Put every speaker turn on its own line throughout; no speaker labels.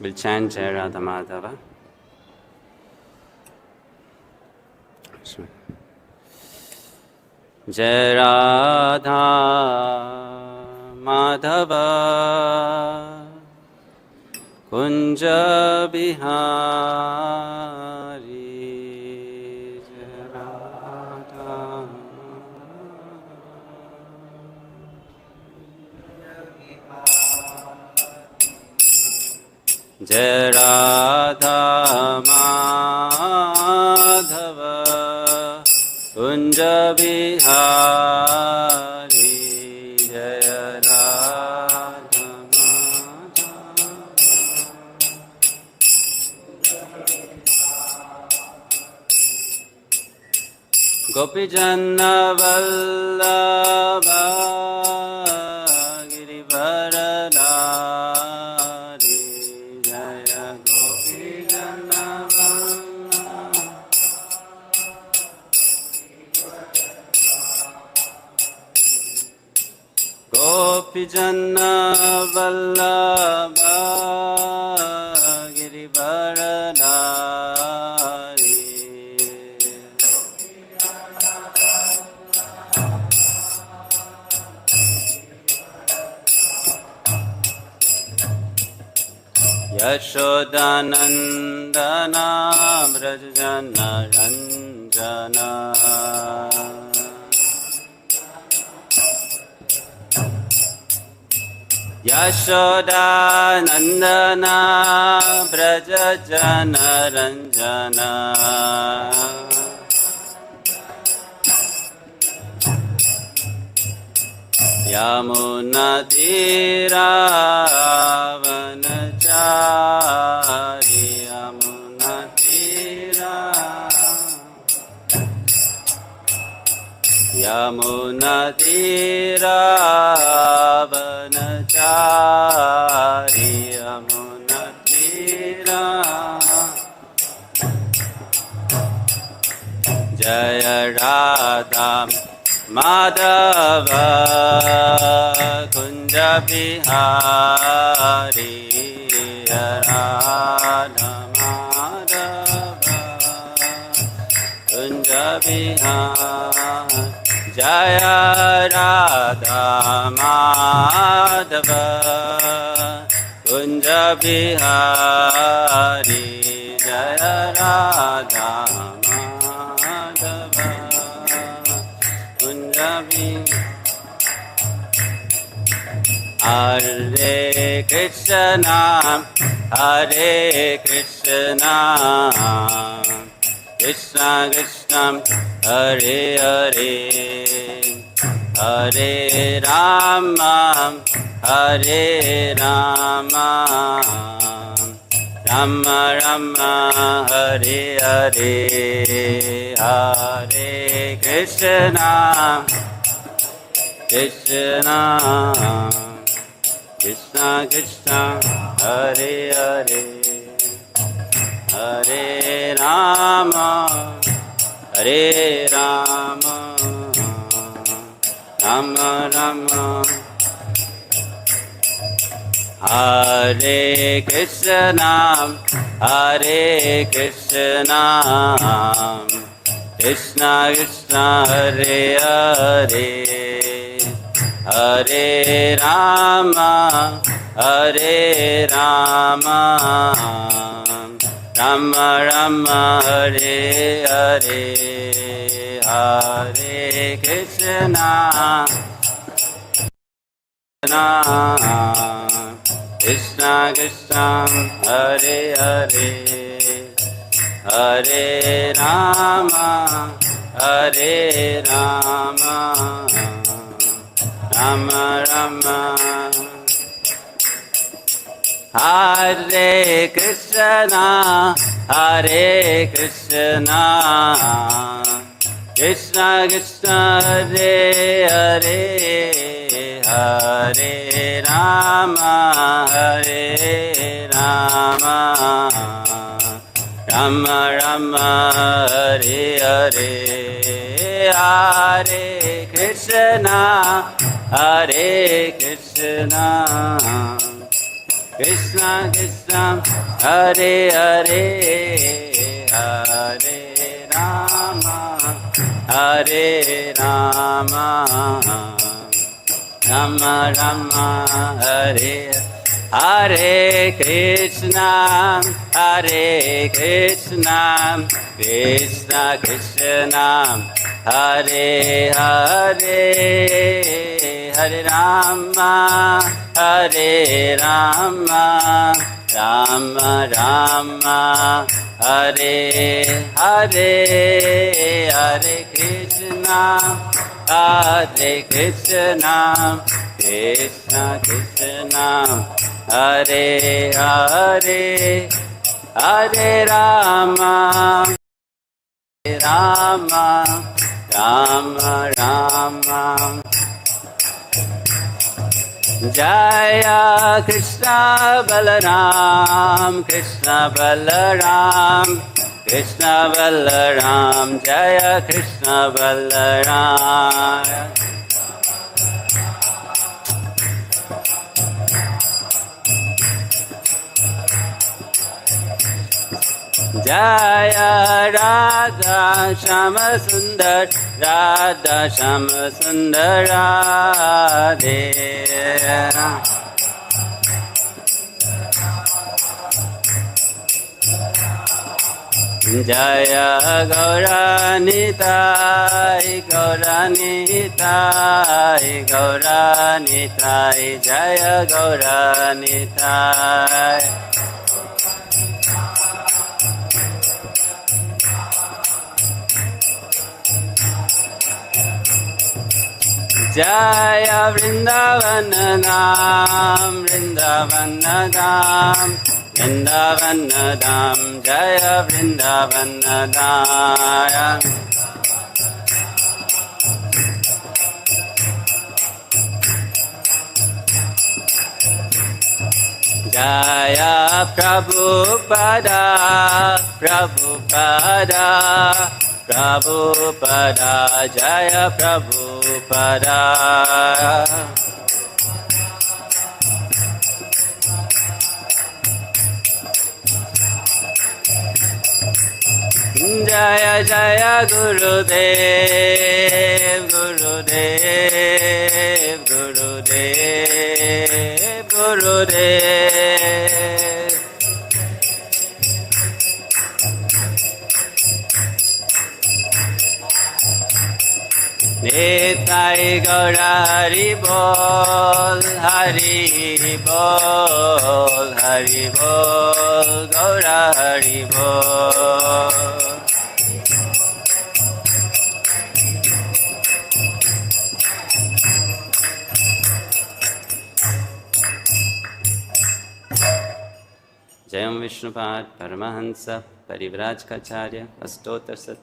We'll chant Jai Radha Madhava. Jai Radha Madhava Kunja Bihari Jai Radha Jai Radha Madhava Kunja Bihari Jai Radha Madhava Gopijana Vallabha Girivaradari Jaya Gopijana Vallabha Gopijana Vallabha Girivaradari Yashodanandana Brajana Ranjana Yashodanandana Brajana Ranjana Yamunatira vanachari Yamunatira Yamunatira vanachari Yamunatira Jaya Radha Madhava Kunja Bihari Radha Madhava Kunja Bihari Jaya Radha Madhava Kunja Bihari Jaya Radha Madhava Hare Krishna, Hare Krishna, Krishna Krishna, Hare Hare, Hare Rama, Hare Rama, Rama Rama, Hare Hare, Hare Krishna, Krishna Krishna Krishna, Hare Hare, Hare Rama, Hare Rama, Rama Rama. Hare Krishna, Hare Krishna, Krishna Krishna, Hare Hare, Hare Rama, Hare Rama, Rama Rama, Hare Hare, Hare Krishna, Krishna Krishna, Hare Hare, Hare Rama, Hare Rama, Rama Rama. Hare Krishna, Hare Krishna, Krishna Krishna, Hare Hare, Hare Rama, Hare Rama, Rama Rama, Hare Hare, Hare Krishna, Hare Krishna, Krishna Krishna Hare Hare Hare Rama Hare Rama Rama Rama Hare Hare Krishna Krishna Krishna Hare Hare Hare Rama Rama Rama Hare Hare Hare Krishna Krishna Krishna Hare Hare Hare Rama Rama Rama Jaya Krishna Balaram Krishna Balaram Krishna Balaram Jaya Krishna Balaram Jaya Radha Shama Sundar Radha Shama Sundar Radhe Jaya Gauranitai Gauranitai Gauranitai Jaya Gauranitai Jaya Vrindavanadam Vrindavanadam Vrindavanadam Jaya Vrindavanadam Jaya Prabhupada Prabhupada Prabhupada Jaya Prabhupada Jaya Jaya Gurudev Gurudev Gurudev Gurudev Nitai Gaura Hari Bol Hari Bol Hari Bol Gaura Hari Bol Jayam Vishnupad Paramahansa Parivrajkacharya Astotar Sat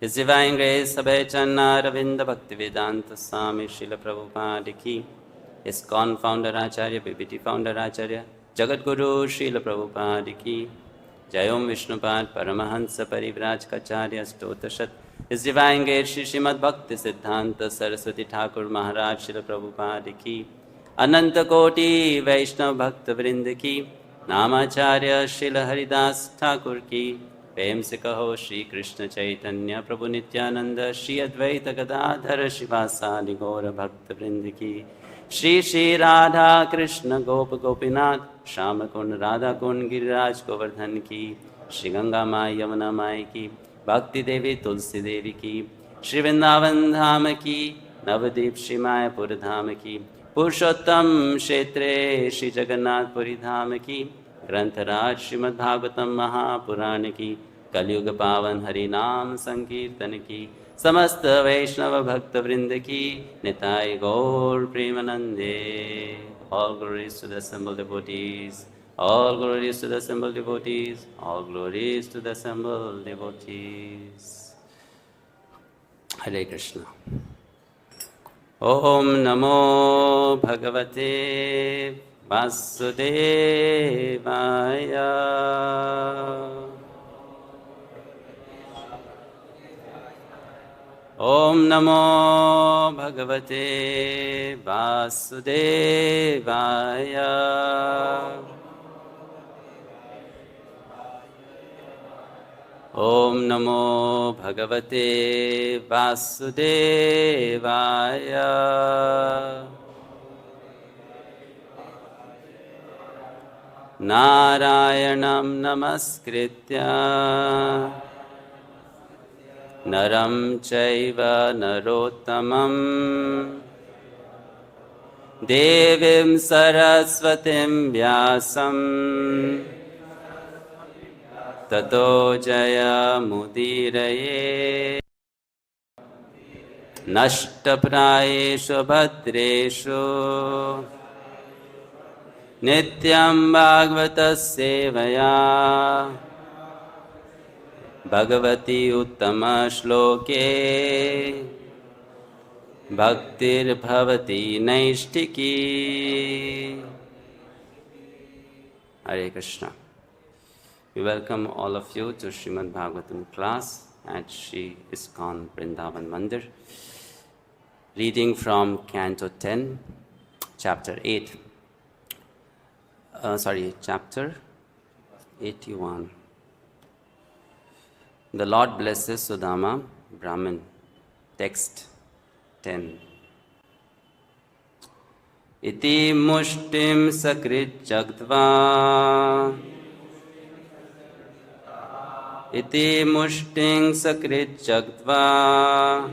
His Divine Grace Abhayachanna Ravinda Bhaktivedanta Swami Srila Prabhupada Ki ISKCON Founder Acharya BBT Founder Acharya Jagat Guru Srila Prabhupada Ki Jayam Vishnupad Paramahansa Parivrajkacharya Astotar Sat His Divine Grace Shri Srimad Bhakti Siddhanta Saraswati Thakur Maharaj Srila Prabhupada Ki Ananta Koti Vaishnav Bhakta Vrinda Ki Namacharya Srila Haridas Thakur Ki प्रेम से कहो श्री कृष्ण चैतन्य प्रभु नित्यानंद श्री अद्वैत गदाधर शिवासादि गौर भक्त वृंद की श्री श्री राधा कृष्ण गोप गोपीनाथ श्याम कुंड राधा कुंड गिरिराज गोवर्धन की श्री गंगा माई यमुना माई की भक्ति देवी तुलसी देवी की श्री वृंदावन धाम की नवदीप श्री मायापुर धाम की पुरुषोत्तम क्षेत्रे श्री जगन्नाथपुरी धाम की ग्रंथराज श्रीमद्भागवतम महापुराण की कलयुग पावन हरि नाम संकीर्तन की समस्त वैष्णव भक्त वृंद की निताय गौर प्रेमानंदे all glories to the assembled devotees all glories to the assembled devotees all glories to the assembled devotees Hare Krishna Om Namo Bhagavate Vasudevaya Om Namo Bhagavate Vasudevaya Om Namo Bhagavate Vasudevaya. Narayanam Namaskritya Naram Chaiva Narottamam Devim Saraswatim Vyasam Tato Jaya Mudiraye Nashtaprayeshu Bhadreshu Nityam Bhagavata Sevaya Bhagavati Uttama Shloke Bhaktir Bhavati Naishtiki. Hare Krishna. We welcome all of you to Srimad Bhagavatam class at Sri ISKCON Vrindavan Mandir. Reading from Canto 10, Chapter 8. Chapter 81. The Lord blesses Sudama, Brahmin. Text 10. Iti mushtim sakrit jagdva. Iti mushting sakrit jagdva.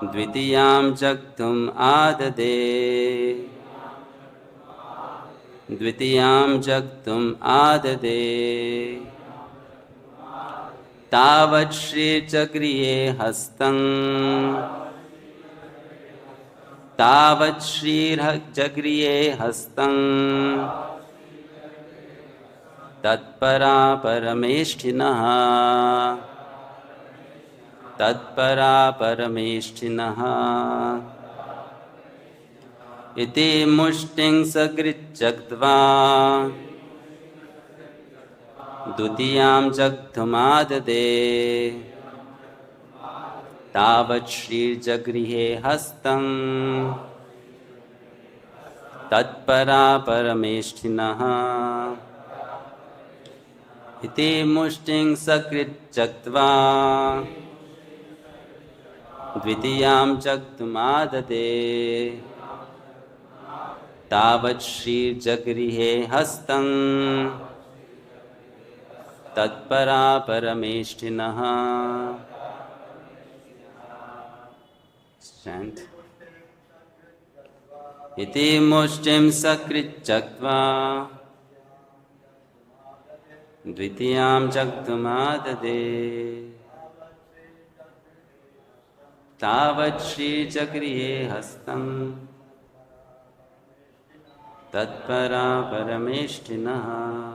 Dvi-tiyam jagdhum adade. Dvi-tiyam jagdhum adade. Tavat shri chakriye hastam. Tavat shri chakriye hastam. Tatpara parameshtinaha. Tatpara parameshtinaha. Iti mushting sakrit jagdva. Dutiyam jagdhumadade. Tavat shri jagrihe hastam. Tatpara parameshtinaha. Iti mushting sakrit jagdva. Dvitiyam jagdhumadade. Tavat shri jagrihe hastam. Tatpara parameshtinaha. Chant. Iti mushtim sakrit jagdva. Dvitiyam jagdhumadade. Tavat shri jagrihe hastam. Tatpara parameshtinaha.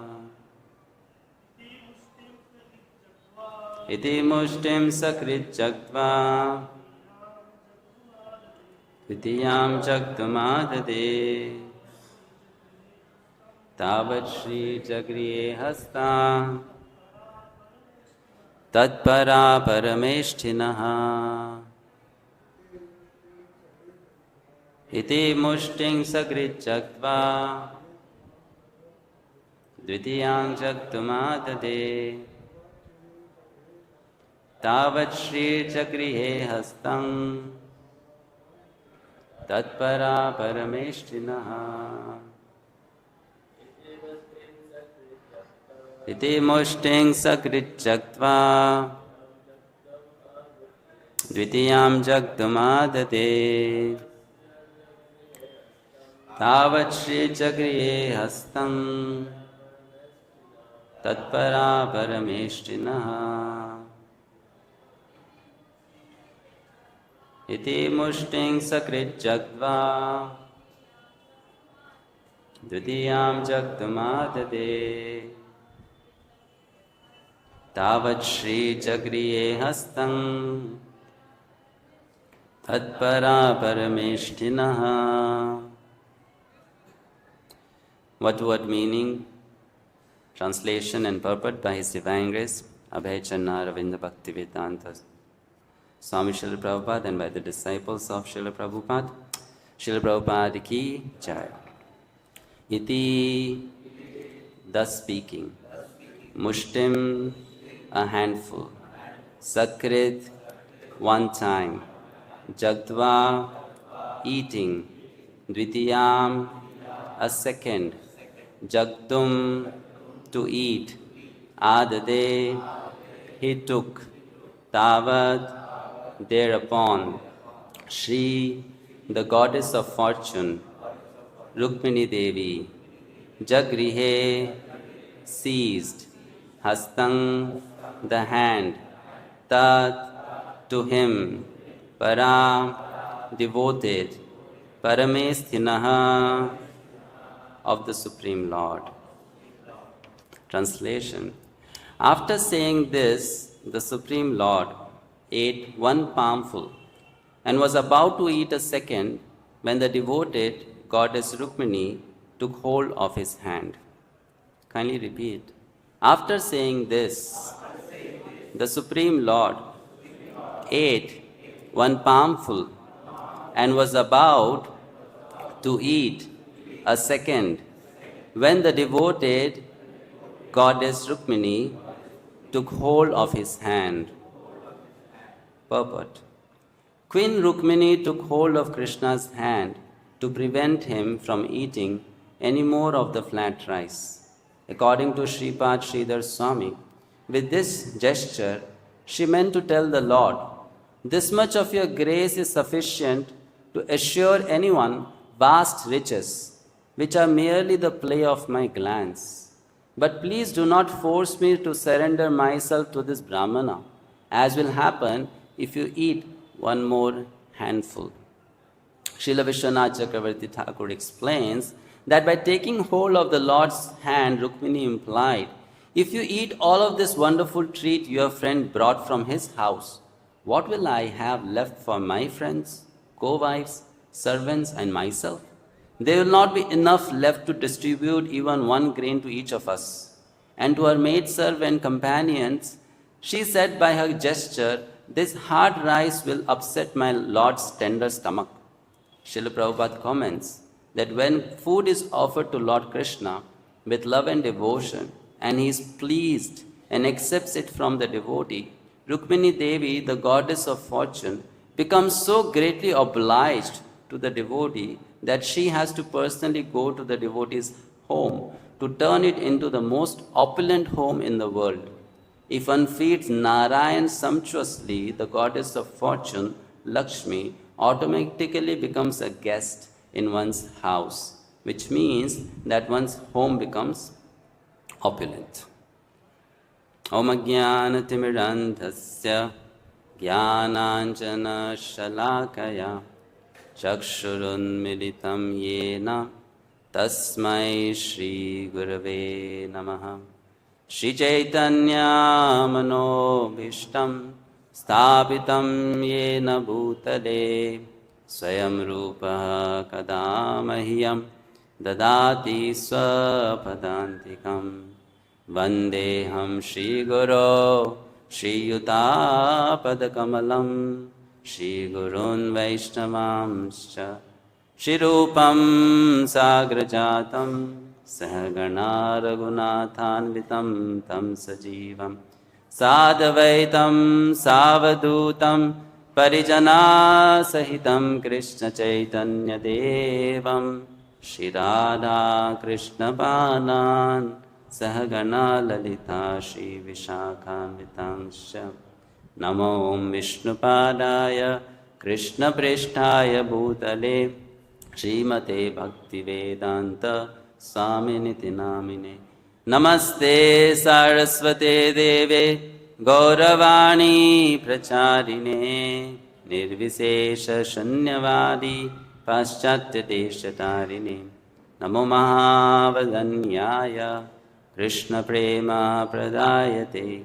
Iti mushtim sakrit jagdva. Dvitiyam jagdhumadade. Tavat shri jagriye hasta. Tatpara parameshtinaha. Iti mushting sakrit jagdva. Dvitiyam jagdhumadade. Tavat shri jagrihe hastam. Tatpara parameshtinaha. Iti mushting sakrit jagdva. Dvitiyam jagdhumadade. Tavat shri jagriye hastam. Tatpara parameshtinaha. Iti mushting sakrit jagdva. Dvitiyam jagdhumadade. Tavat shri jagriye hastam. Tatpara parameshtinaha. What meaning, translation and purport by His Divine Grace, Abhayacharna Ravinda Bhaktivedanta Swami Srila Prabhupada, and by the disciples of Srila Prabhupada. Srila Prabhupada ki jai. Iti, thus speaking. mushtim, a handful, sakrit, one time, jagdva, eating, dvi-janmanaḥ, a second, jagdum, to eat, adade, he took, tavad, thereupon, Shri, the goddess of fortune, Rukmini Devi, Jagrihe, seized, Hastang, the hand, Tat, to him, Para, devoted, Paramesthinaha, of the Supreme Lord. Translation. After saying this, the Supreme Lord ate one palmful and was about to eat a second when the devoted goddess Rukmini took hold of his hand. Kindly repeat. After saying this, the Supreme Lord ate one palmful and was about to eat a second when the devoted goddess Rukmini took hold of his hand. Purport. Queen Rukmini took hold of Krishna's hand to prevent him from eating any more of the flat rice. According to Sripad Sridhar Swami, with this gesture, she meant to tell the Lord, "This much of your grace is sufficient to assure anyone vast riches, which are merely the play of my glance. But please do not force me to surrender myself to this brāhmaṇa, as will happen if you eat one more handful." Srila Vishwanath Chakravarti Thakur explains that by taking hold of the Lord's hand, Rukmini implied, "If you eat all of this wonderful treat your friend brought from his house, what will I have left for my friends, co-wives, servants, and myself? There will not be enough left to distribute even one grain to each of us." And to her maidservant companions, she said by her gesture, "This hard rice will upset my Lord's tender stomach." Srila Prabhupada comments that when food is offered to Lord Krishna with love and devotion, and he is pleased and accepts it from the devotee, Rukmini Devi, the goddess of fortune, becomes so greatly obliged to the devotee that she has to personally go to the devotee's home to turn it into the most opulent home in the world. If one feeds Narayan sumptuously, the goddess of fortune, Lakshmi, automatically becomes a guest in one's house, which means that one's home becomes opulent. Om Ajnana-timirandhasya Jnananjana Shalakaya Chakshurunmilitam Yena Tasmai Shri Gurave Namaha. Shri Chaitanya Manobhishtam Sthapitam Yena Bhutale Swayam Rupa Kadamahyam Dadati Swapadantikam Vandeham Shri Guru Shri Yutapad-kamalam Shri Gurun Vaishnavamscha Shri Rupam Sagrajatam Sahagana Raghunathanvitam Tam Sajivam Sadvaitam Savadutam Parijana Sahitam Krishna Chaitanya Devam Shri Radha Krishna Banan Sahagana Lalita Shri Vishakhamitanscha Namo Vishnu Padaya Krishna Prishtaya Bhutale Srimate Bhaktivedanta Swaminiti Namine Namaste Saraswate Deve Gauravani Pracharine Nirvisesha Shanyavadi Paschatya Deshatarine Namo Mahavadanyaya Krishna Prema Pradayate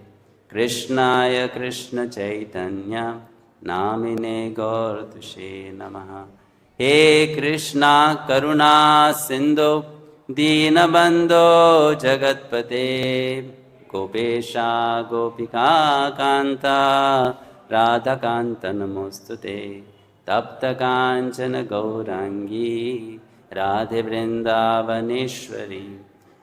Krishnaya Krishna Chaitanya Namine Gauratushe Namaha. He Krishna Karuna Sindhu Dīnabandho Jagatpate Gopesha Gopika Kanta Radha Kanta Namostute Tapta Kanchana Gaurangi Radhe Vrindavaneshwari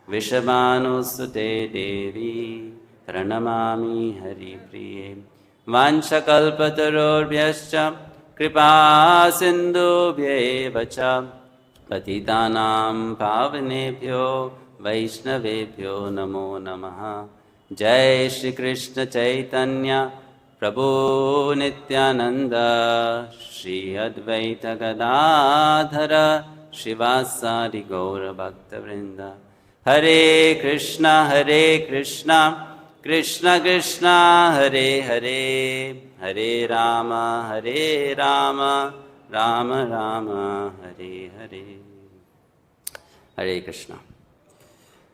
Vishamanusute Devi Pranamami Hari Priye Vanchakalpatarobhyascha Kripa Sindhubhyeva cha Patitanam Pavanebhyo Vaishnavebhyo Namo Namaha. Jai Shri Krishna Chaitanya Prabhu Nityananda Shri Advaita Gadadhara Shivasari Gaura Bhakta Vrinda. Hare Krishna, Krishna Krishna, Hare Hare, Hare Rama, Rama Rama, Hare Hare. Hare Krishna.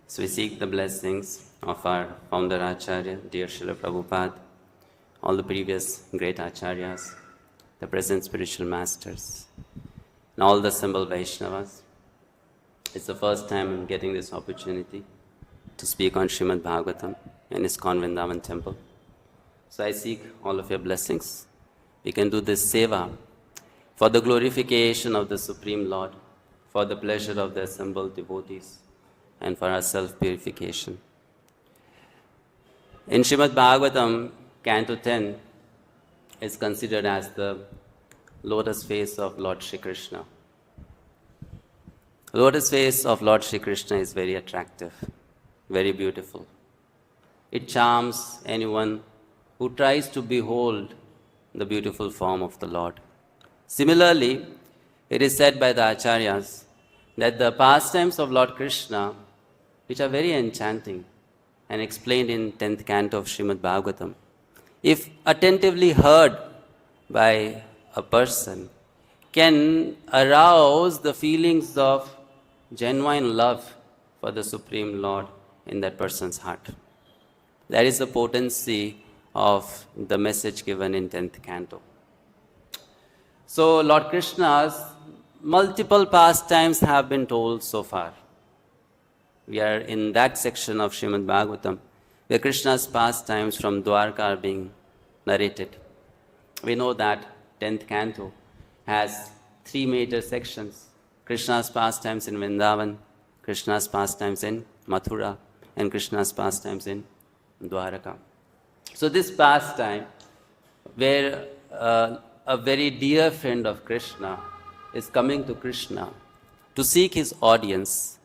So we seek the blessings of our founder Acharya, dear Srila Prabhupada, all the previous great Acharyas, the present spiritual masters, and all the assembled Vaishnavas. It's the first time I'm getting this opportunity to speak on Srimad Bhagavatam in ISKCON Vrindavan temple. So I seek all of your blessings. We can do this seva for the glorification of the Supreme Lord, for the pleasure of the assembled devotees, and for our self-purification. In Srimad Bhagavatam, Canto 10 is considered as the lotus face of Lord Shri Krishna. The lotus face of Lord Shri Krishna is very attractive, very beautiful. It charms anyone who tries to behold the beautiful form of the Lord. Similarly, it is said by the Acharyas that the pastimes of Lord Krishna, which are very enchanting and explained in 10th canto of Srimad Bhagavatam, if attentively heard by a person, can arouse the feelings of genuine love for the Supreme Lord in that person's heart. That is the potency of the message given in 10th canto. So Lord Krishna's multiple pastimes have been told so far. We are in that section of Srimad Bhagavatam where Krishna's pastimes from Dwarka are being narrated. We know that 10th canto has 3 major sections: Krishna's pastimes in Vrindavan, Krishna's pastimes in Mathura, and Krishna's pastimes in Dwaraka. So this pastime, where a very dear friend of Krishna is coming to Krishna to seek his audience,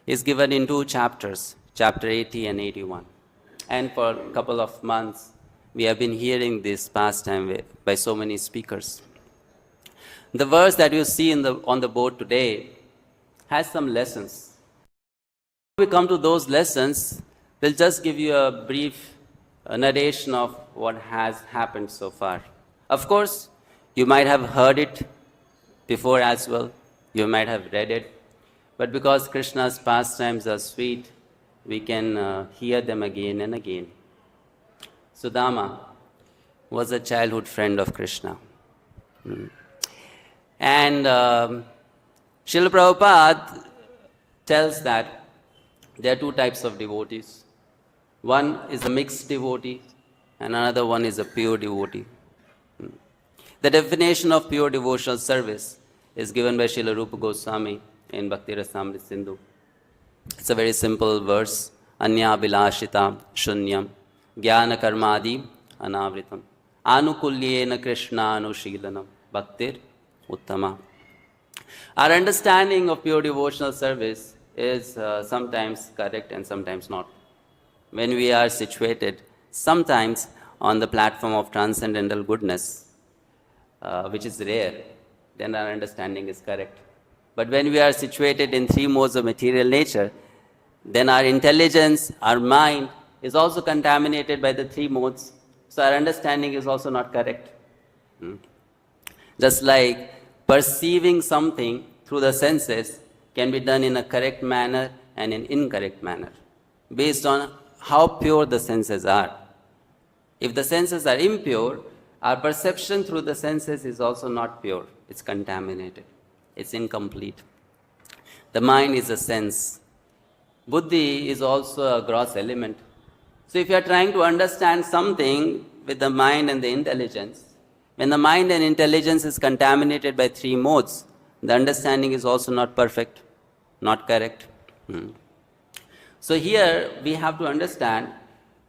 is given in 2 chapters, chapter 80 and 81. And for a couple of months, we have been hearing this pastime by so many speakers. The verse that you see on the board today has some lessons. When we come to those lessons, we'll just give you a brief narration of what has happened so far. Of course, you might have heard it before as well. You might have read it. But because Krishna's pastimes are sweet, we can hear them again and again. Sudama was a childhood friend of Krishna. And Srila Prabhupada tells that there are 2 types of devotees. One is a mixed devotee, and another one is a pure devotee. The definition of pure devotional service is given by Srila Rupa Goswami in Bhakti Rasamrita Sindhu. It's a very simple verse. Anya vilashita shunyam jnana karmadi anavritam anukulyena krishna anushilanam bhaktir uttama. Our understanding of pure devotional service is sometimes correct and sometimes not. When we are situated sometimes on the platform of transcendental goodness, which is rare, then our understanding is correct. But when we are situated in 3 modes of material nature, then our intelligence, our mind is also contaminated by the 3 modes. So our understanding is also not correct. Just like perceiving something through the senses can be done in a correct manner and in incorrect manner, based on how pure the senses are. If the senses are impure, our perception through the senses is also not pure. It's contaminated. It's incomplete. The mind is a sense. Buddhi is also a gross element. So if you are trying to understand something with the mind and the intelligence, when the mind and intelligence is contaminated by 3 modes, the understanding is also not perfect, not correct. So here we have to understand,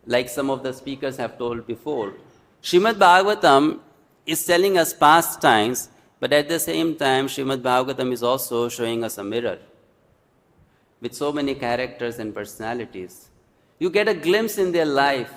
like some of the speakers have told before, Srimad Bhagavatam is telling us pastimes, but at the same time, Srimad Bhagavatam is also showing us a mirror with so many characters and personalities. You get a glimpse in their life,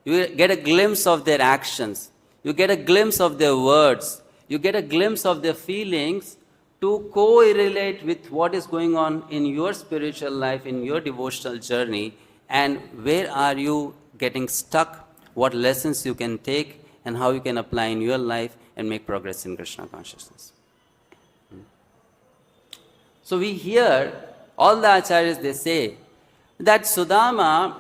you get a glimpse of their actions, you get a glimpse of their words, you get a glimpse of their feelings to correlate with what is going on in your spiritual life, in your devotional journey, and where are you getting stuck, what lessons you can take, and how you can apply in your life and make progress in Krishna consciousness. So we hear all the acharyas, they say that Sudama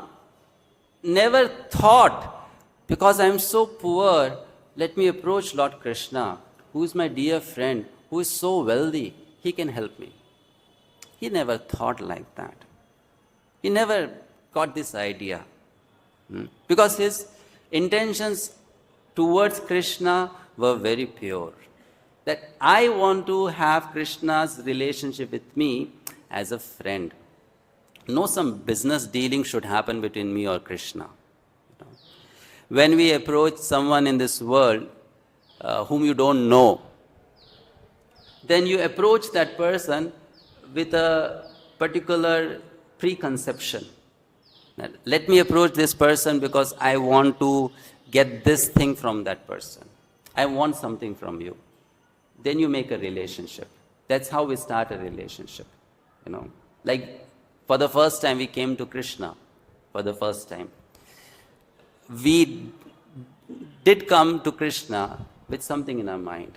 never thought, because I am so poor, let me approach Lord Krishna, who is my dear friend, who is so wealthy, he can help me. He never thought like that. He never got this idea. Because his intentions towards Krishna were very pure. That I want to have Krishna's relationship with me as a friend. No some business dealing should happen between me or Krishna. When we approach someone in this world whom you don't know, then you approach that person with a particular preconception. Let me approach this person because I want to get this thing from that person. I want something from you. Then you make a relationship. That's how we start a relationship. Like for the first time we came to Krishna, for the first time. We did come to Krishna with something in our mind.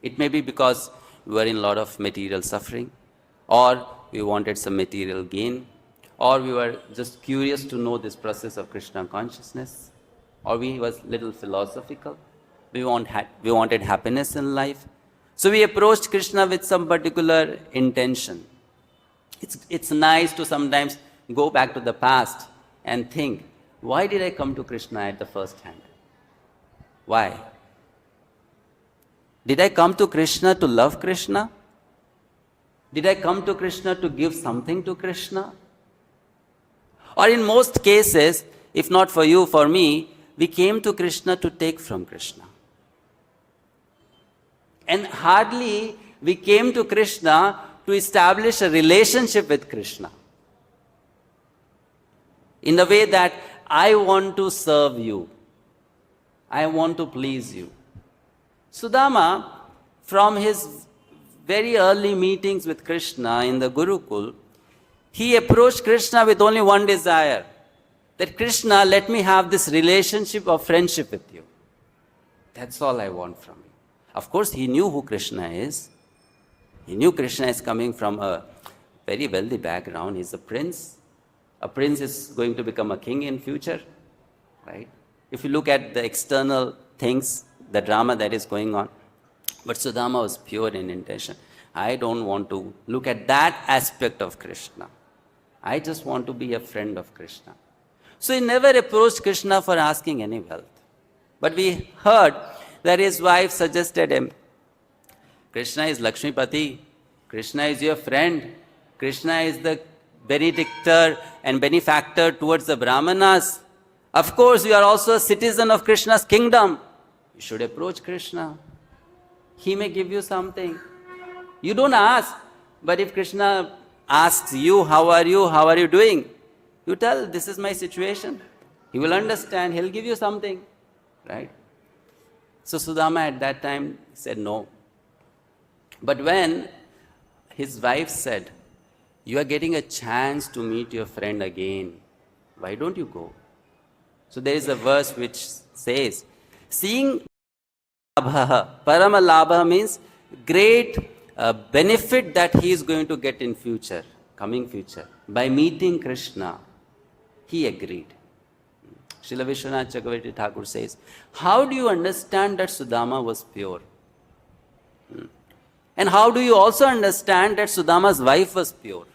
It may be because we were in a lot of material suffering, or we wanted some material gain, or we were just curious to know this process of Krishna consciousness, or we was little philosophical. We wanted happiness in life. So we approached Krishna with some particular intention. It's nice to sometimes go back to the past and think, why did I come to Krishna at the first hand? Why? Did I come to Krishna to love Krishna? Did I come to Krishna to give something to Krishna? Or in most cases, if not for you, for me, we came to Krishna to take from Krishna. And hardly we came to Krishna to establish a relationship with Krishna. In the way that I want to serve you. I want to please you. Sudama, from his very early meetings with Krishna in the Gurukul, he approached Krishna with only one desire, that Krishna, let me have this relationship of friendship with you. That's all I want from you. Of course, he knew who Krishna is. He knew Krishna is coming from a very wealthy background. He's a prince. A prince is going to become a king in future, right? If you look at the external things, the drama that is going on. But Sudama was pure in intention. I don't want to look at that aspect of Krishna. I just want to be a friend of Krishna. So he never approached Krishna for asking any wealth. But we heard that his wife suggested him, Krishna is Lakshmipati, Krishna is your friend, Krishna is the benedictor and benefactor towards the brāhmanas. Of course, you are also a citizen of Krishna's kingdom. You should approach Krishna. He may give you something. You don't ask, but if Krishna asks you, how are you doing? You tell, this is my situation. He will understand, he'll give you something, right? So Sudama at that time said no. But when his wife said, you are getting a chance to meet your friend again, why don't you go? So there is a verse which says, seeing parama-labha means great benefit that he is going to get in future, coming future. By meeting Krishna, he agreed. Srila Vishwanath Chakravarti Thakur says, how do you understand that Sudama was pure? And how do you also understand that Sudama's wife was pure?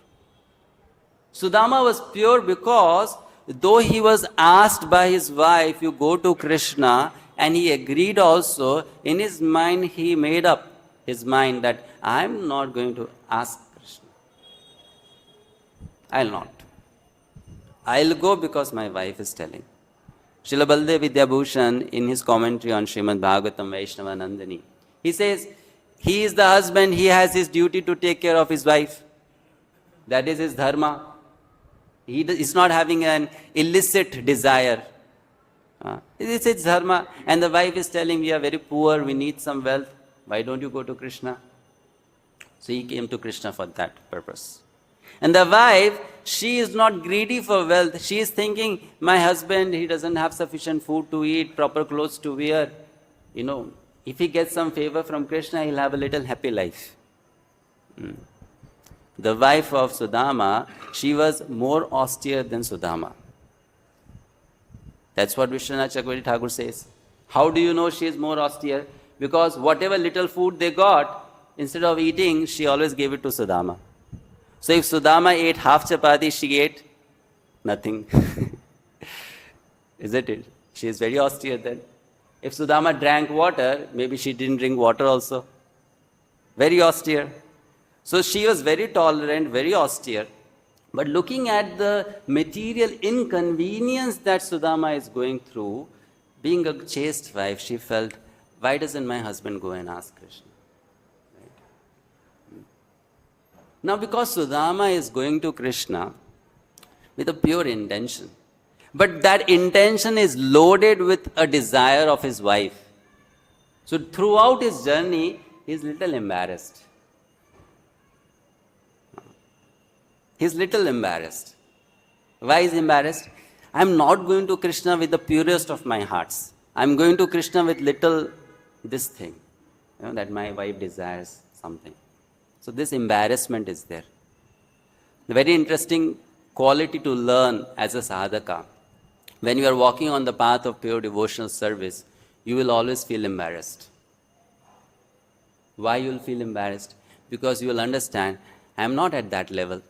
Sudama was pure because though he was asked by his wife, you go to Krishna, and he agreed also, in his mind he made up his mind that I am not going to ask Krishna. I'll not. I'll go because my wife is telling. Srila Baldev Vidyabhushan, in his commentary on Srimad Bhagavatam Vaishnava Nandini, he says, he is the husband, he has his duty to take care of his wife. That is his dharma. He is not having an illicit desire. It's his dharma. And the wife is telling, we are very poor, we need some wealth. Why don't you go to Krishna? So he came to Krishna for that purpose. And the wife, she is not greedy for wealth. She is thinking, my husband, he doesn't have sufficient food to eat, proper clothes to wear. If he gets some favor from Krishna, he'll have a little happy life. The wife of Sudama, she was more austere than Sudama. That's what Vishwanath Chakravarti Thakur says. How do you know she is more austere? Because whatever little food they got, instead of eating, she always gave it to Sudama. So if Sudama ate half chapati, she ate nothing. Isn't it? She is very austere then. If Sudama drank water, maybe she didn't drink water also. Very austere. So she was very tolerant, very austere. But looking at the material inconvenience that Sudama is going through, being a chaste wife, she felt, why doesn't my husband go and ask Krishna? Right? Now because Sudama is going to Krishna with a pure intention, but that intention is loaded with a desire of his wife. So throughout his journey, he is little embarrassed. He's little embarrassed. Why is he embarrassed? I'm not going to Krishna with the purest of my hearts. I'm going to Krishna with little this thing, that my wife desires something. So this embarrassment is there. The very interesting quality to learn as a sadhaka. When you are walking on the path of pure devotional service, you will always feel embarrassed. Why you will feel embarrassed? Because you will understand, I am not at that level.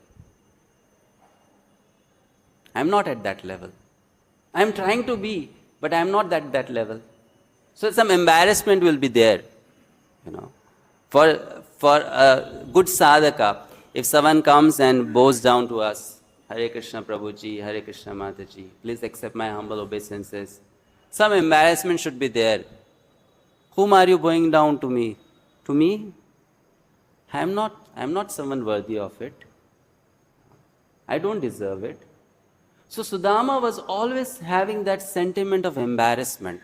I am not at that level. I am trying to be, but I am not at that level. So some embarrassment will be there. For a good sadhaka, if someone comes and bows down to us, Hare Krishna Prabhuji, Hare Krishna Mataji, please accept my humble obeisances. Some embarrassment should be there. Whom are you bowing down to me? To me? I am not someone worthy of it. I don't deserve it. So Sudama was always having that sentiment of embarrassment,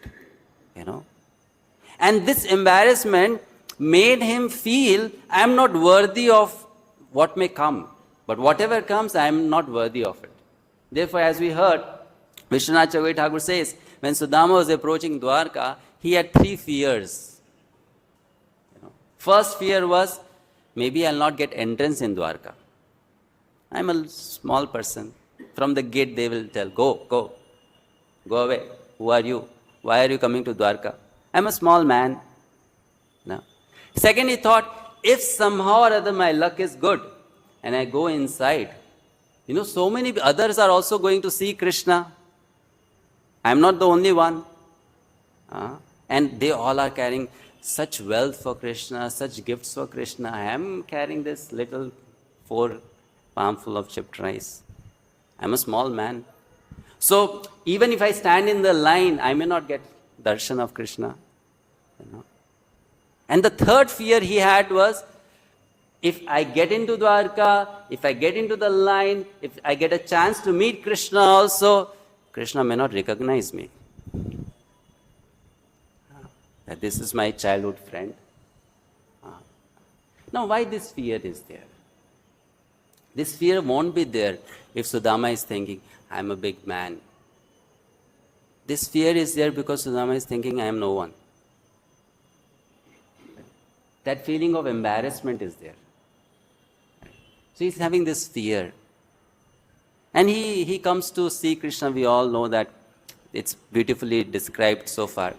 And this embarrassment made him feel, I am not worthy of what may come. But whatever comes, I am not worthy of it. Therefore, as we heard, Vishwanath Chakravarti Thakur says, when Sudama was approaching Dwarka, he had 3 fears. First fear was, maybe I'll not get entrance in Dwarka. I'm a small person. From the gate they will tell, go away. Who are you? Why are you coming to Dwarka? I'm a small man. No. Second, he thought, if somehow or other my luck is good and I go inside, so many others are also going to see Krishna. I'm not the only one. And they all are carrying such wealth for Krishna, such gifts for Krishna. I am carrying this little 4 palmful of chipped rice. I'm a small man. So even if I stand in the line, I may not get darshan of Krishna. And the third fear he had was, if I get into Dwarka, if I get into the line, if I get a chance to meet Krishna also, Krishna may not recognize me. That this is my childhood friend. Now why this fear is there? This fear won't be there if Sudama is thinking, I am a big man. This fear is there because Sudama is thinking, I am no one. That feeling of embarrassment is there. So he's having this fear. And he comes to see Krishna. We all know that it's beautifully described so far.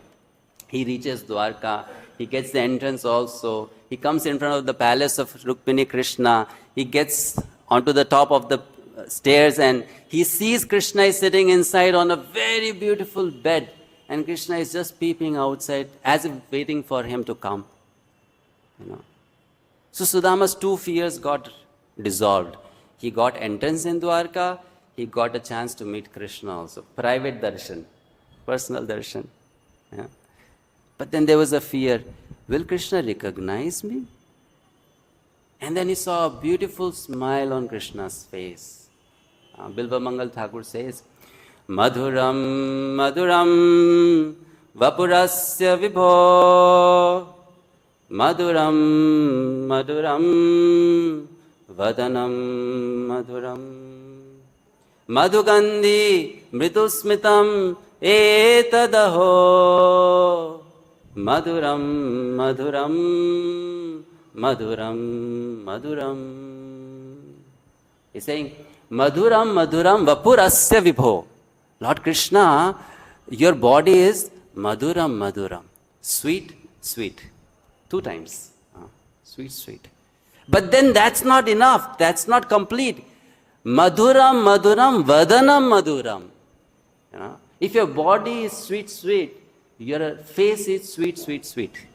He reaches Dwarka. He gets the entrance also. He comes in front of the palace of Rukmini Krishna. He gets onto the top of the stairs and he sees Krishna is sitting inside on a very beautiful bed. And Krishna is just peeping outside as if waiting for him to come. So Sudama's 2 fears got dissolved. He got entrance in Dwarka, he got a chance to meet Krishna also. Private darshan, personal darshan. Yeah. But then there was a fear, will Krishna recognize me? And then he saw a beautiful smile on Krishna's face. Bilva Mangal Thakur says, Madhuram, Madhuram, Vapurasya Vibho, Madhuram, Madhuram, Vadanam, Madhuram, Madhugandhi, Mritusmitam, etadaho, Madhuram, Madhuram, Madhuram, Madhuram. He's saying, Madhuram, Madhuram, Vapurasya Vibho. Lord Krishna, your body is Madhuram, Madhuram. Sweet, sweet. 2 times. Sweet, sweet. But then that's not enough. That's not complete. Madhuram, Madhuram, Vadanam, Madhuram. You know? If your body is sweet, sweet, your face is sweet, sweet, sweet.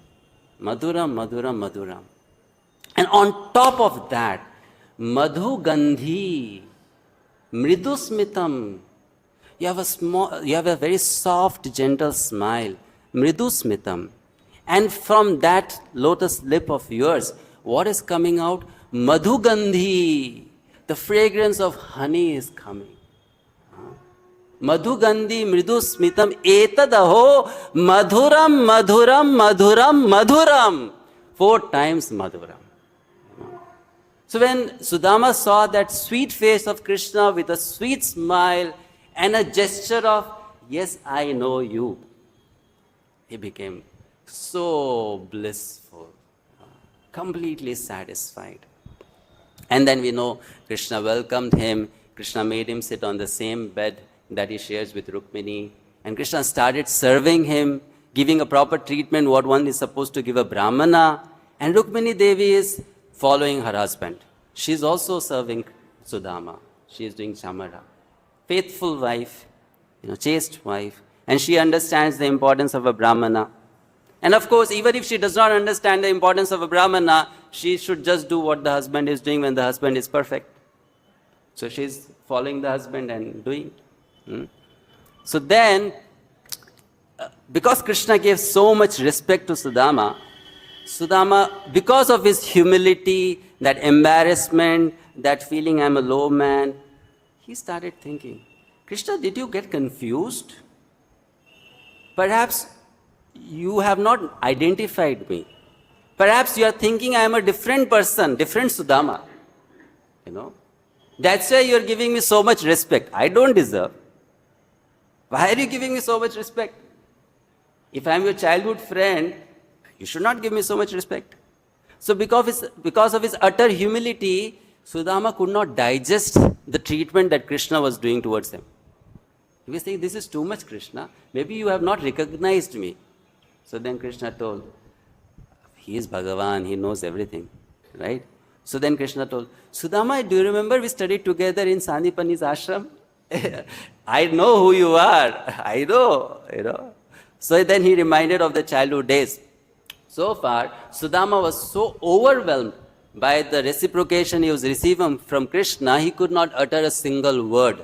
Madhuram, Madhuram, Madhuram. And on top of that, Madhu Gandhi, Mridusmitam. You have a very soft, gentle smile. Mridusmitam. And from that lotus lip of yours, what is coming out? Madhu Gandhi. The fragrance of honey is coming. Madhu Gandhi, Mridusmitam, etadaho, Madhuram, Madhuram, Madhuram, Madhuram. 4 times Madhuram. So when Sudama saw that sweet face of Krishna with a sweet smile and a gesture of, yes, I know you, he became so blissful, completely satisfied. And then we know Krishna welcomed him. Krishna made him sit on the same bed that he shares with Rukmini. And Krishna started serving him, giving a proper treatment, what one is supposed to give a brāhmaṇa. And Rukmini Devi is following her husband. She is also serving Sudama. She is doing chamara. Faithful wife, chaste wife. And she understands the importance of a brāhmaṇa. And of course, even if she does not understand the importance of a brāhmaṇa, she should just do what the husband is doing when the husband is perfect. So she is following the husband and doing. So then, because Krishna gave so much respect to Sudama, because of his humility, that embarrassment, that feeling I'm a low man, he started thinking, Krishna, did you get confused? Perhaps you have not identified me. Perhaps you are thinking I am a different person, different Sudama. That's why you are giving me so much respect. I don't deserve. Why are you giving me so much respect? If I am your childhood friend, you should not give me so much respect. So because of his utter humility, Sudama could not digest the treatment that Krishna was doing towards him. He was saying, this is too much, Krishna. Maybe you have not recognized me. So then Krishna told, he is Bhagavan, he knows everything, right? So then Krishna told, Sudama, do you remember we studied together in Sandipani's ashram? I know who you are. I know, So then he reminded of the childhood days. So far, Sudama was so overwhelmed by the reciprocation he was receiving from Krishna, he could not utter a single word.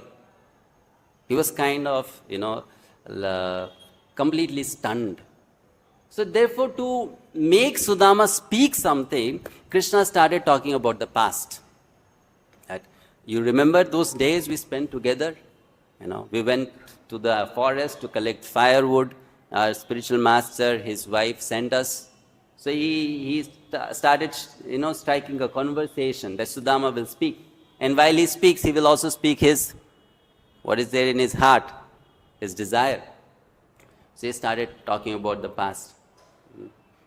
He was kind of, completely stunned. So therefore, to make Sudama speak something, Krishna started talking about the past. You remember those days we spent together? We went to the forest to collect firewood. Our spiritual master, his wife sent us. So he started, striking a conversation that Sudama will speak. And while he speaks, he will also speak what is there in his heart, his desire. So he started talking about the past.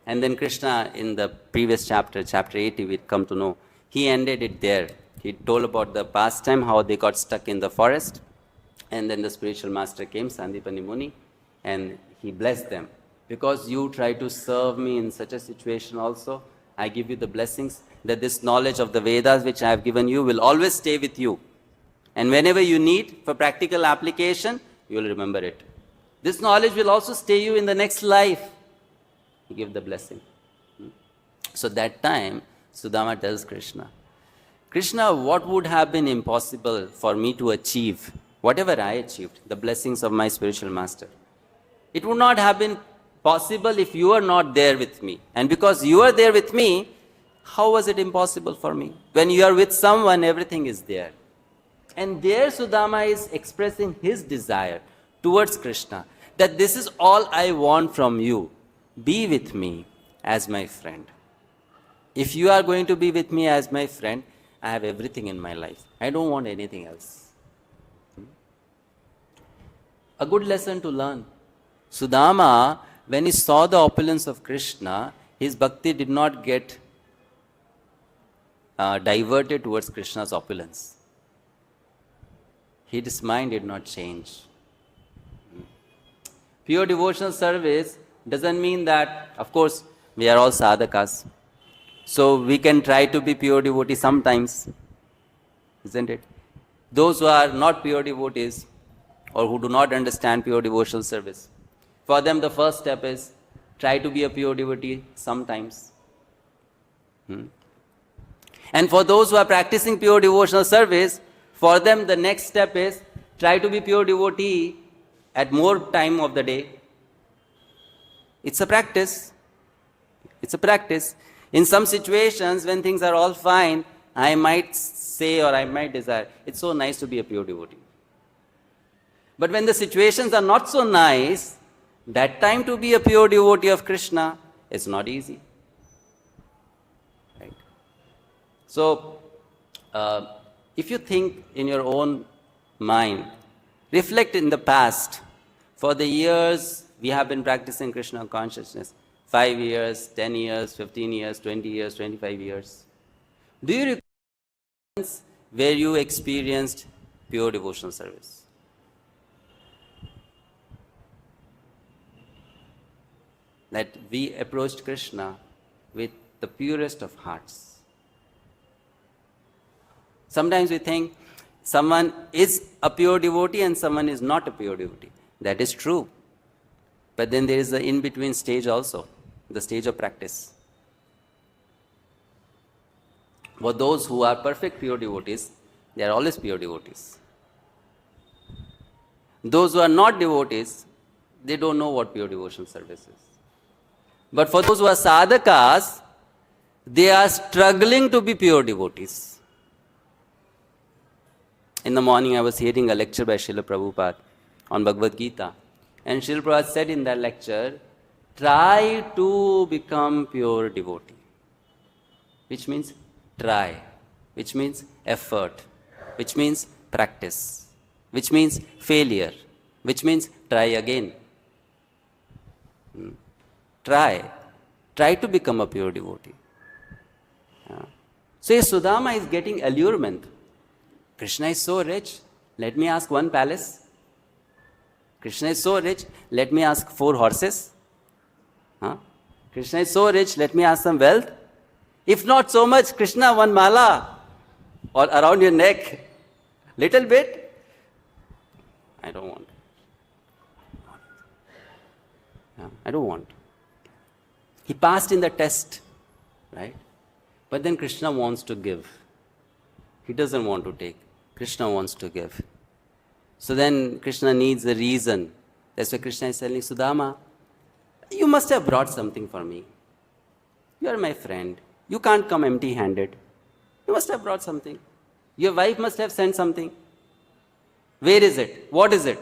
And then Krishna, in the previous chapter, chapter 80, we come to know, he ended it there. He told about the past time, how they got stuck in the forest. And then the spiritual master came, Sandipani Muni, and he blessed them. Because you try to serve me in such a situation also, I give you the blessings that this knowledge of the Vedas which I have given you will always stay with you. And whenever you need for practical application, you will remember it. This knowledge will also stay you in the next life. He gave the blessing. So that time, Sudama tells Krishna, Krishna, what would have been impossible for me to achieve, whatever I achieved, the blessings of my spiritual master? It would not have been possible if you are not there with me. And because you are there with me, how was it impossible for me? When you are with someone, everything is there. And there Sudama is expressing his desire towards Krishna, that this is all I want from you. Be with me as my friend. If you are going to be with me as my friend, I have everything in my life. I don't want anything else. A good lesson to learn. Sudama, when he saw the opulence of Krishna, his bhakti did not get diverted towards Krishna's opulence. His mind did not change. Pure devotional service doesn't mean that, of course, we are all sadhakas. So we can try to be pure devotees sometimes, isn't it? Those who are not pure devotees or who do not understand pure devotional service, for them the first step is try to be a pure devotee sometimes. And for those who are practicing pure devotional service, for them the next step is try to be pure devotee at more time of the day. It's a practice. It's a practice. In some situations, when things are all fine, I might say or I might desire, it's so nice to be a pure devotee. But when the situations are not so nice, that time to be a pure devotee of Krishna is not easy. Right? So, if you think in your own mind, reflect in the past. For the years we have been practicing Krishna consciousness, 5 years, 10 years, 15 years, 20 years, 25 years. Do you recall where you experienced pure devotional service? That we approached Krishna with the purest of hearts. Sometimes we think someone is a pure devotee and someone is not a pure devotee. That is true. But then there is the in-between stage also, the stage of practice. For those who are perfect pure devotees, they are always pure devotees. Those who are not devotees, they don't know what pure devotional service is. But for those who are sadhakas, they are struggling to be pure devotees. In the morning I was hearing a lecture by Srila Prabhupada on Bhagavad Gita. And Srila Prabhupada said in that lecture, try to become pure devotee. Which means try. Which means effort. Which means practice. Which means failure. Which means try again. Try. Try to become a pure devotee. So Sudama is getting allurement. Krishna is so rich, let me ask one palace. Krishna is so rich, let me ask 4 horses. Krishna is so rich, let me ask some wealth. If not so much, Krishna, one mala or around your neck, little bit. I don't want. I don't want. He passed in the test, right? But then Krishna wants to give. He doesn't want to take. Krishna wants to give. So then Krishna needs a reason. That's why Krishna is telling Sudama, you must have brought something for me. You are my friend. You can't come empty-handed. You must have brought something. Your wife must have sent something. Where is it? What is it?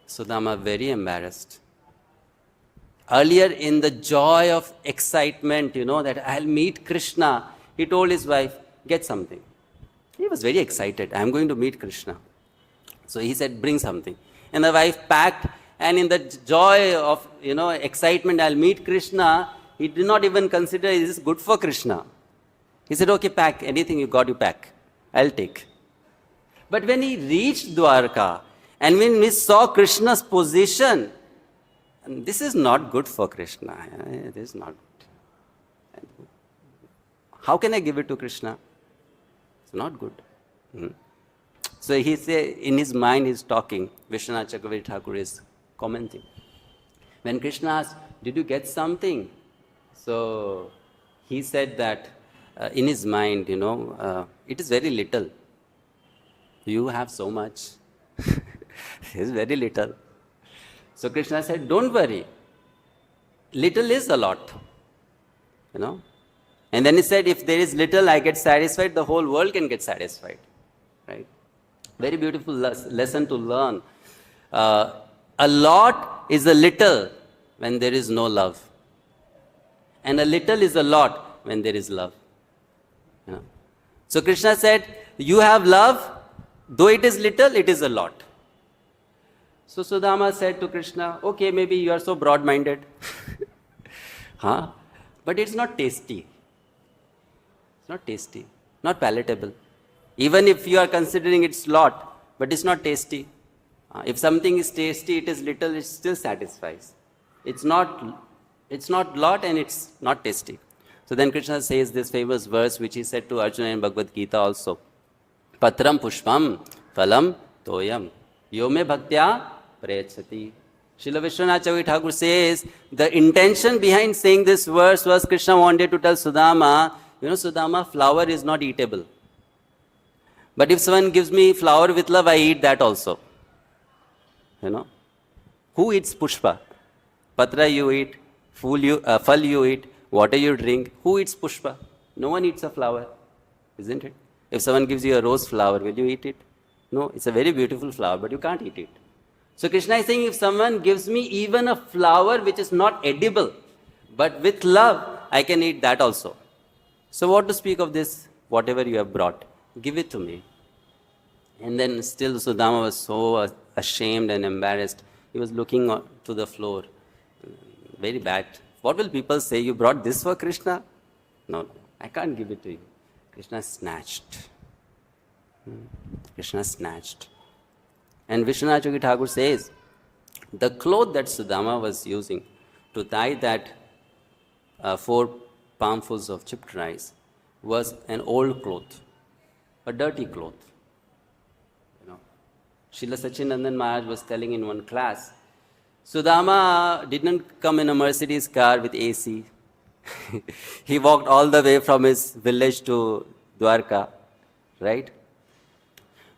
Sudama very embarrassed. Earlier in the joy of excitement, that I'll meet Krishna, he told his wife, get something. He was very excited. I'm going to meet Krishna. So he said, bring something. And the wife packed, and in the joy of, excitement, I'll meet Krishna, he did not even consider, is this good for Krishna? He said, okay, pack. Anything you got, you pack. I'll take. But when he reached Dwarka, and when he saw Krishna's position, this is not good for Krishna. It is not good. How can I give it to Krishna? It's not good. So he say, in his mind he's talking. Vishwanath Chakravarti Thakur is commenting. When Krishna asked, did you get something? So he said that, in his mind, it is very little. You have so much. It is very little. So Krishna said, don't worry. Little is a lot. And then he said, if there is little, I get satisfied, the whole world can get satisfied. Right? Very beautiful lesson to learn. A lot is a little when there is no love. And a little is a lot when there is love. So Krishna said, you have love, though it is little, it is a lot. So Sudama said to Krishna, okay, maybe you are so broad-minded. But it's not tasty. It's not tasty, not palatable. Even if you are considering it's lot, but it's not tasty. If something is tasty, it is little, it still satisfies. It's not lot and it's not tasty. So then Krishna says this famous verse which he said to Arjuna in Bhagavad Gita also. Patram pushpam phalam toyam yome bhaktya prayachati. Srila Vishwanath Thakur says the intention behind saying this verse was Krishna wanted to tell Sudama, Sudama, flower is not eatable. But if someone gives me flower with love, I eat that also. Who eats pushpa? Patra you eat, phal you eat, water you drink. Who eats pushpa? No one eats a flower, isn't it? If someone gives you a rose flower, will you eat it? No, it's a very beautiful flower, but you can't eat it. So Krishna is saying, if someone gives me even a flower which is not edible, but with love, I can eat that also. So what to speak of this? Whatever you have brought, give it to me. And then still Sudama was so ashamed and embarrassed. He was looking to the floor. Very bad. What will people say? You brought this for Krishna? No, I can't give it to you. Krishna snatched. Krishna snatched. And Vishwanath Thakur says, the cloth that Sudama was using to tie that 4 palmfuls of chipped rice was an old cloth, a dirty cloth. Srila Sachinandan Maharaj was telling in one class, Sudama didn't come in a Mercedes car with AC. He walked all the way from his village to Dwarka, right?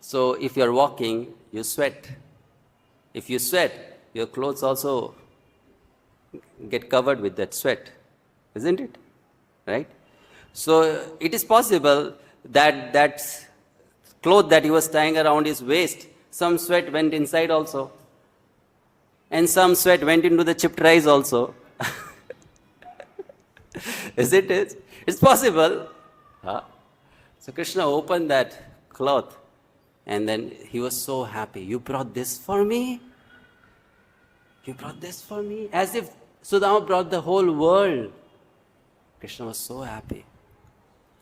So if you're walking, you sweat. If you sweat, your clothes also get covered with that sweat, isn't it? Right? So it is possible that that cloth that he was tying around his waist, some sweat went inside also. And some sweat went into the chipped rice also. Isn't it? It's possible. So Krishna opened that cloth and then he was so happy. You brought this for me? You brought this for me? As if Sudama brought the whole world. Krishna was so happy.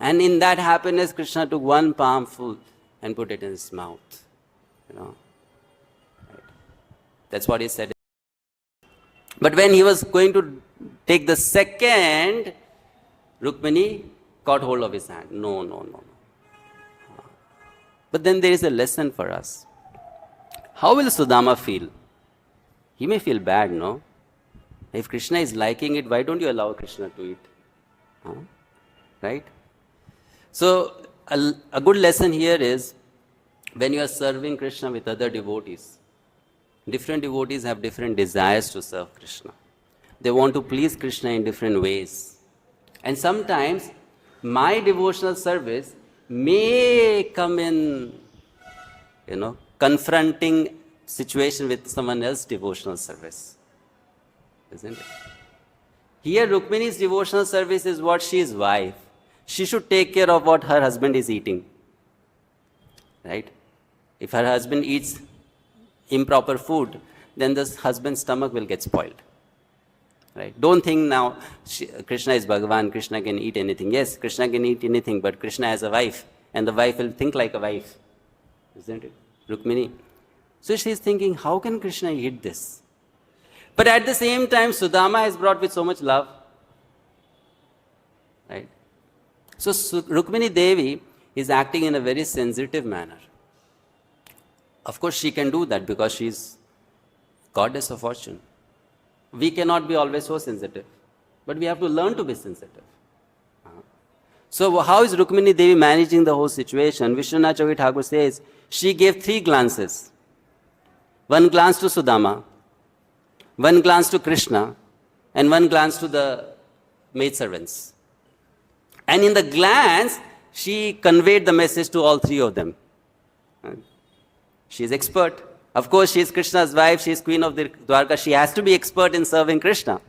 And in that happiness, Krishna took one palmful and put it in his mouth. Right. That's what he said. But when he was going to take the second, Rukmini caught hold of his hand. No. But then there is a lesson for us. How will Sudama feel? He may feel bad, no? If Krishna is liking it, why don't you allow Krishna to eat? Right? So, a good lesson here is, when you are serving Krishna with other devotees, different devotees have different desires to serve Krishna. They want to please Krishna in different ways. And sometimes, my devotional service may come in, confronting situation with someone else's devotional service. Isn't it? Here, Rukmini's devotional service is what she is wife. She should take care of what her husband is eating. Right? If her husband eats improper food, then the husband's stomach will get spoiled. Right? Don't think now Krishna is Bhagavan, Krishna can eat anything. Yes, Krishna can eat anything, but Krishna has a wife, and the wife will think like a wife. Isn't it? Rukmini. So she's thinking, how can Krishna eat this? But at the same time, Sudama is brought with so much love. Right? So Rukmini Devi is acting in a very sensitive manner. Of course, she can do that because she is goddess of fortune. We cannot be always so sensitive, but we have to learn to be sensitive. So how is Rukmini Devi managing the whole situation? Vishwanath Chaudhary Thakur says, she gave 3 glances. One glance to Sudama, one glance to Krishna, and one glance to the maidservants. And in the glance, she conveyed the message to all 3 of them. She is expert. Of course, she is Krishna's wife, she is queen of the Dwarka, she has to be expert in serving Krishna.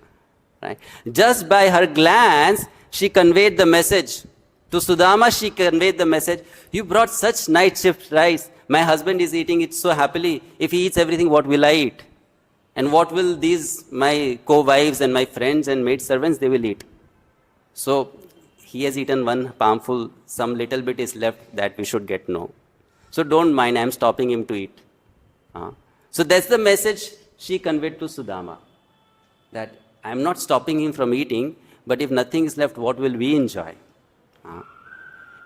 Right? Just by her glance, she conveyed the message. To Sudama, she conveyed the message, you brought such night shift rice. My husband is eating it so happily. If he eats everything, what will I eat? And what will these, my co-wives and my friends and maid servants, they will eat? So, he has eaten one palmful, some little bit is left that we should get no. So don't mind, I am stopping him to eat. So that's the message she conveyed to Sudama. That I am not stopping him from eating, but if nothing is left, what will we enjoy?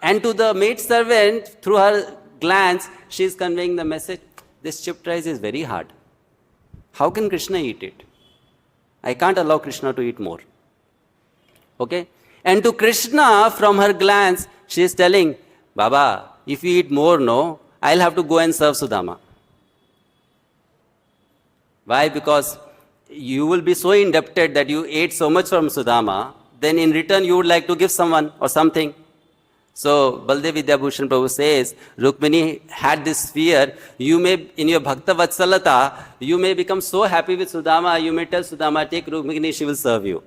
And to the maid servant, through her glance, she is conveying the message, this chipped rice is very hard. How can Krishna eat it? I can't allow Krishna to eat more. Okay? And to Krishna, from her glance, she is telling, Baba, if you eat more, no, I'll have to go and serve Sudama. Why? Because you will be so indebted that you ate so much from Sudama, then in return you would like to give someone or something. So, Baldev Vidyabhushan Prabhu says, Rukmini had this fear, you may, in your Bhakta Vatsalata, you may become so happy with Sudama, you may tell Sudama, take Rukmini, she will serve you.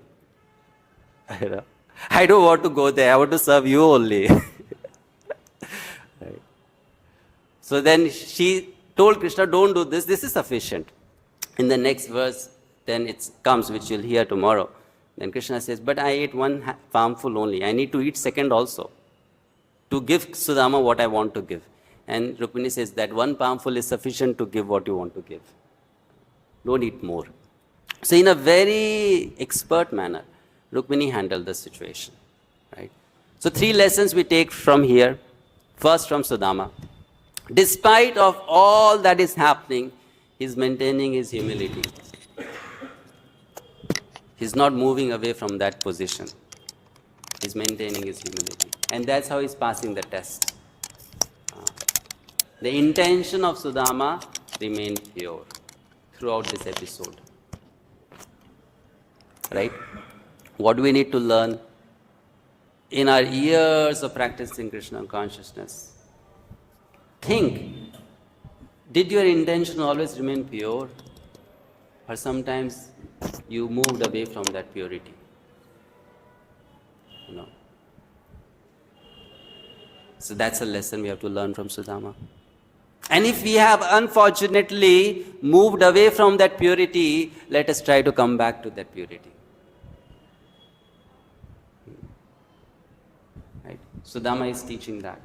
I don't want to go there, I want to serve you only. Right. So then she told Krishna, don't do this, this is sufficient. In the next verse, then it comes, which you'll hear tomorrow. Then Krishna says, but I ate one palmful only, I need to eat second also, to give Sudama what I want to give. And Rukmini says that one palmful is sufficient to give what you want to give. Don't eat more. So in a very expert manner, Rukmini handled the situation. Right? So 3 lessons we take from here. First, from Sudama. Despite of all that is happening, he is maintaining his humility. He is not moving away from that position. He is maintaining his humility. And that's how he is passing the test. The intention of Sudama remained pure throughout this episode. Right? What do we need to learn? In our years of practicing Krishna consciousness, think, did your intention always remain pure? Or sometimes you moved away from that purity? No. So that's a lesson we have to learn from Sudama. And if we have unfortunately moved away from that purity, let us try to come back to that purity. Right? Sudama is teaching that.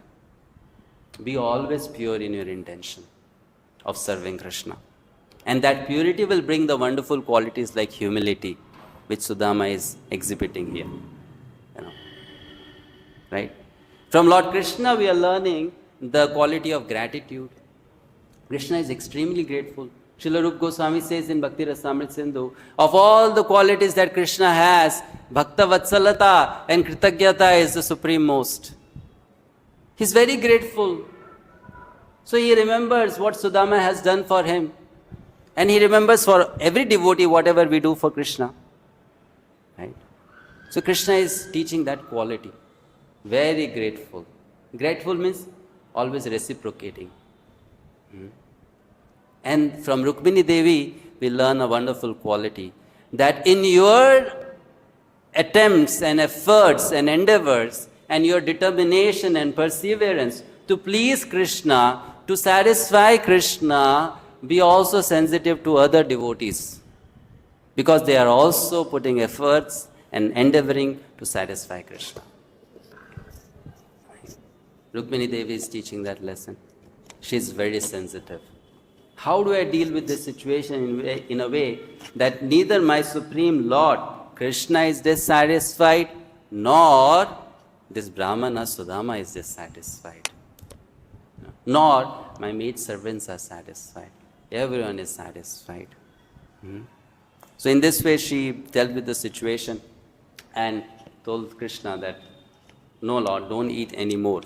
Be always pure in your intention of serving Krishna. And that purity will bring the wonderful qualities like humility, which Sudama is exhibiting here. Right? From Lord Krishna we are learning the quality of gratitude. Krishna is extremely grateful. Srila Rupa Goswami says in Bhakti Rasamrita Sindhu, of all the qualities that Krishna has, Bhakta Vatsalata and Kritagyata is the supreme most. He is very grateful. So he remembers what Sudama has done for him. And he remembers for every devotee whatever we do for Krishna. Right? So Krishna is teaching that quality. Very grateful. Grateful means always reciprocating. And from Rukmini Devi, we learn a wonderful quality. That in your attempts and efforts and endeavors and your determination and perseverance to please Krishna, to satisfy Krishna, be also sensitive to other devotees. Because they are also putting efforts and endeavoring to satisfy Krishna. Rukmini Devi is teaching that lesson. She is very sensitive. How do I deal with this situation in a way that neither my Supreme Lord, Krishna, is dissatisfied, nor this brāhmaṇa Sudama is dissatisfied, nor my maid servants are satisfied. Everyone is satisfied. So in this way she dealt with the situation and told Krishna that no Lord, don't eat any more.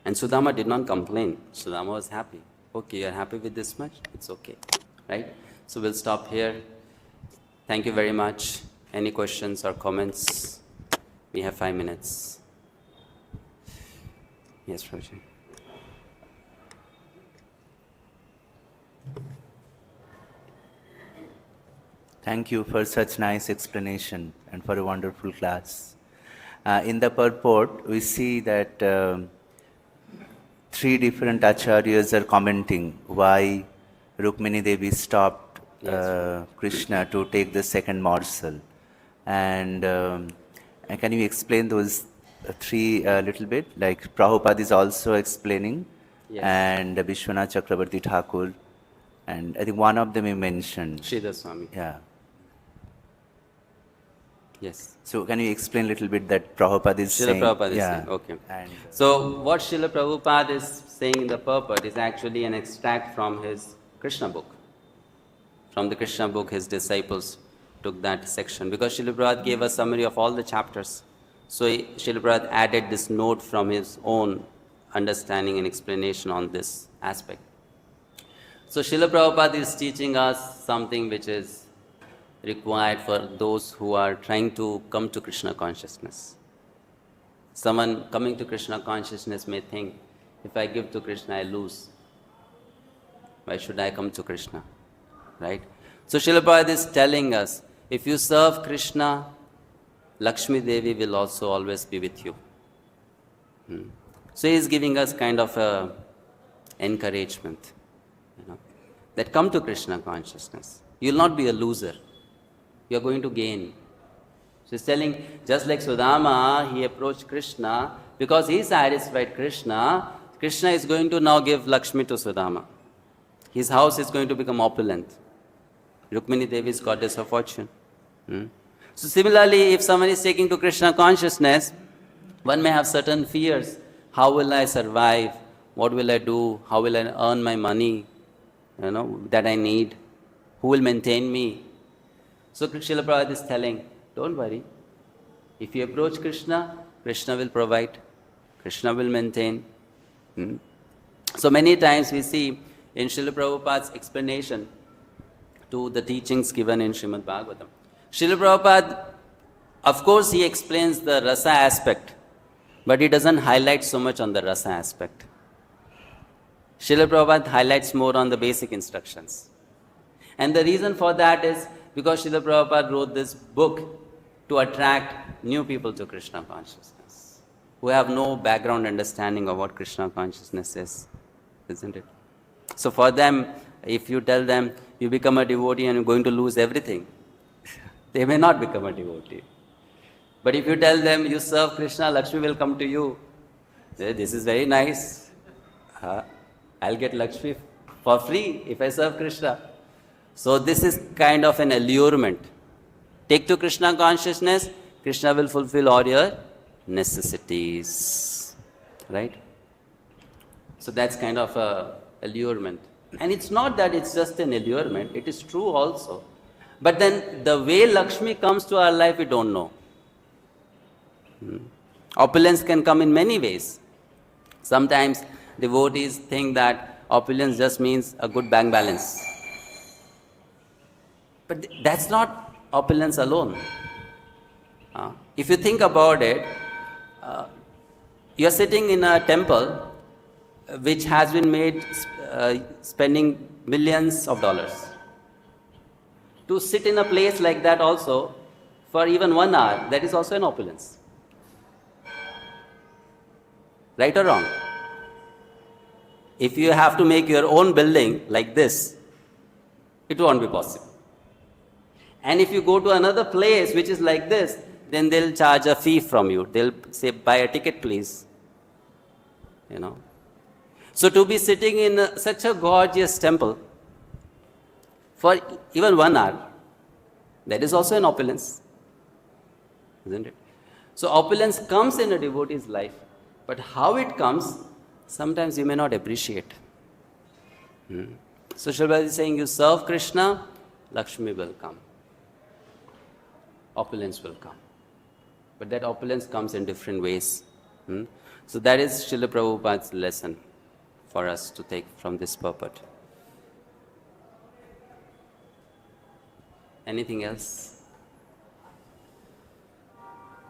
And Sudama did not complain. Sudama was happy. Okay, you're happy with this much? It's okay. Right? So we'll stop here. Thank you very much. Any questions or comments? We have 5 minutes. Yes, Prabhuji.
Thank you for such nice explanation and for a wonderful class. In the purport, we see that 3 different acharyas are commenting why Rukmini Devi stopped Krishna to take the second morsel. And can you explain those 3 a little bit? Like Prabhupada is also explaining, and Vishwanath Chakravarti Thakur, and I think one of them you mentioned.
Sridhar Swami.
Yeah.
Yes.
So can you explain a little bit that Prabhupada is saying?
Srila Prabhupada is saying, okay.
And,
so what Srila Prabhupada is saying in the purport is actually an extract from his Krishna book. From the Krishna book, his disciples took that section. Because Srila Prabhupada gave a summary of all the chapters. So Srila Prabhupada added this note from his own understanding and explanation on this aspect. So Srila Prabhupada is teaching us something which is required for those who are trying to come to Krishna consciousness. Someone coming to Krishna consciousness may think, if I give to Krishna, I lose. Why should I come to Krishna? Right? So Srila Prabhupada is telling us, if you serve Krishna, Lakshmi Devi will also always be with you. So he is giving us kind of a encouragement, that come to Krishna consciousness. You will not be a loser. You are going to gain. So he's telling, just like Sudama, he approached Krishna, because he satisfied Krishna, Krishna is going to now give Lakshmi to Sudama. His house is going to become opulent. Rukmini Devi is goddess of fortune. So similarly, if someone is taking to Krishna consciousness, one may have certain fears. How will I survive? What will I do? How will I earn my money, that I need? Who will maintain me? So Srila Prabhupada is telling, don't worry. If you approach Krishna, Krishna will provide. Krishna will maintain. So many times we see in Srila Prabhupada's explanation to the teachings given in Srimad Bhagavatam. Srila Prabhupada, of course, he explains the rasa aspect, but he doesn't highlight so much on the rasa aspect. Srila Prabhupada highlights more on the basic instructions. And the reason for that is because Srila Prabhupada wrote this book to attract new people to Krishna consciousness, who have no background understanding of what Krishna consciousness is, isn't it? So for them, if you tell them, you become a devotee and you're going to lose everything, they may not become a devotee. But if you tell them, you serve Krishna, Lakshmi will come to you. Say, this is very nice. I'll get Lakshmi for free if I serve Krishna. So this is kind of an allurement. Take to Krishna consciousness, Krishna will fulfill all your necessities. Right? So that's kind of a allurement. And it's not that it's just an allurement, it is true also. But then the way Lakshmi comes to our life, we don't know. Opulence can come in many ways. Sometimes devotees think that opulence just means a good bank balance. But that's not opulence alone. If you think about it, you're sitting in a temple which has been made spending millions of dollars. To sit in a place like that also for even 1 hour, that is also an opulence. Right or wrong? If you have to make your own building like this, it won't be possible. And if you go to another place which is like this, then they'll charge a fee from you. They'll say, buy a ticket, please. So to be sitting in such a gorgeous temple for even 1 hour, that is also an opulence, isn't it? So opulence comes in a devotee's life, but how it comes, sometimes you may not appreciate. So Srila is saying, you serve Krishna, Lakshmi will come. Opulence will come. But that opulence comes in different ways. So that is Srila Prabhupada's lesson for us to take from this purport. Anything else?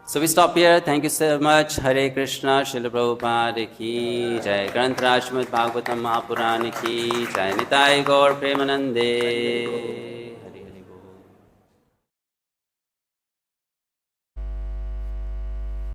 So we stop here. Thank you so much. Hare Krishna, Srila Prabhupada ki jai. Granth Raj Srimad Bhagavatam Mahapurana ki jai. Nitai Gaur Premanande.